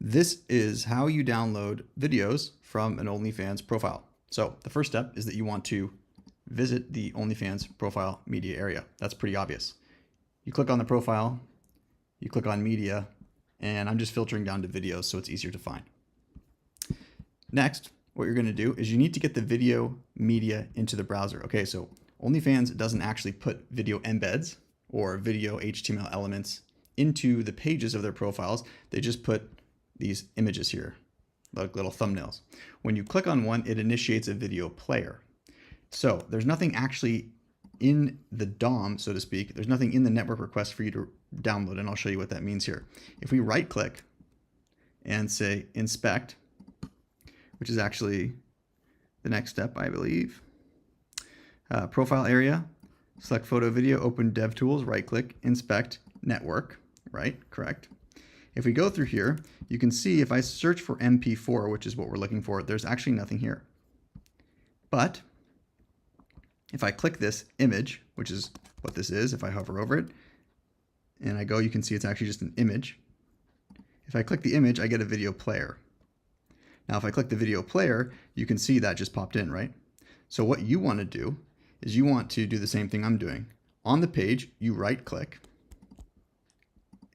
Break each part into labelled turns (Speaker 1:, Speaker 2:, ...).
Speaker 1: This is how you download videos from an OnlyFans profile. So the first step is that you want to visit the OnlyFans profile media area. That's pretty obvious. You click on the profile, you click on media, and I'm just filtering down to videos so it's easier to find. Next, what you're going to do is you need to get the video media into the browser. Okay, so OnlyFans doesn't actually put video embeds or video HTML elements into the pages of their profiles. They just put these images here, like little thumbnails. When you click on one, it initiates a video player. So there's nothing actually in the DOM, so to speak. There's nothing in the network request for you to download, and I'll show you what that means here. If we right click and say inspect, which is actually the next step, I believe. Profile area, select photo video, open DevTools, right click, inspect, network, right, correct. If we go through here, you can see if I search for MP4, which is what we're looking for, there's actually nothing here. But if I click this image, which is what this is, if I hover over it, and I go, you can see it's actually just an image. If I click the image, I get a video player. Now, if I click the video player, you can see that just popped in, right? So what you want to do is you want to do the same thing I'm doing. On the page, you right click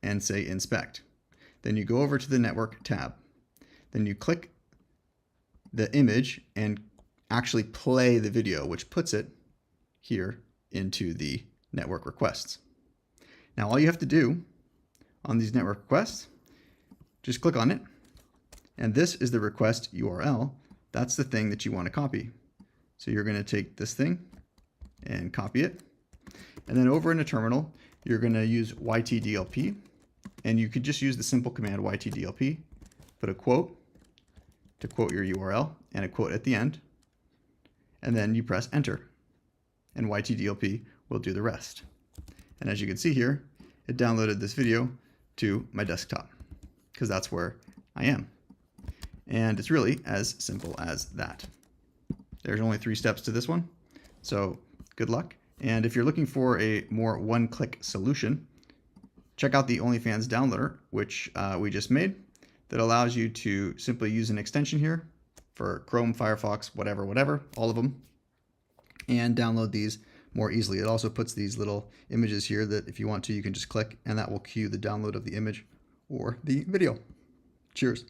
Speaker 1: and say inspect. Then you go over to the network tab. Then you click the image and actually play the video, which puts it here into the network requests. Now, all you have to do on these network requests, just click on it. And this is the request URL. That's the thing that you want to copy. So you're going to take this thing and copy it. And then over in a terminal, you're going to use yt-dlp. And you could just use the simple command yt-dlp, put a quote to quote your URL and a quote at the end. And then you press enter. And yt-dlp will do the rest. And as you can see here, it downloaded this video to my desktop because that's where I am. And it's really as simple as that. There's only 3 steps to this one. So good luck. And if you're looking for a more one-click solution, check out the OnlyFans downloader, which we just made, that allows you to simply use an extension here for Chrome, Firefox, whatever, all of them, and download these more easily. It also puts these little images here that if you want to, you can just click, and that will cue the download of the image or the video. Cheers.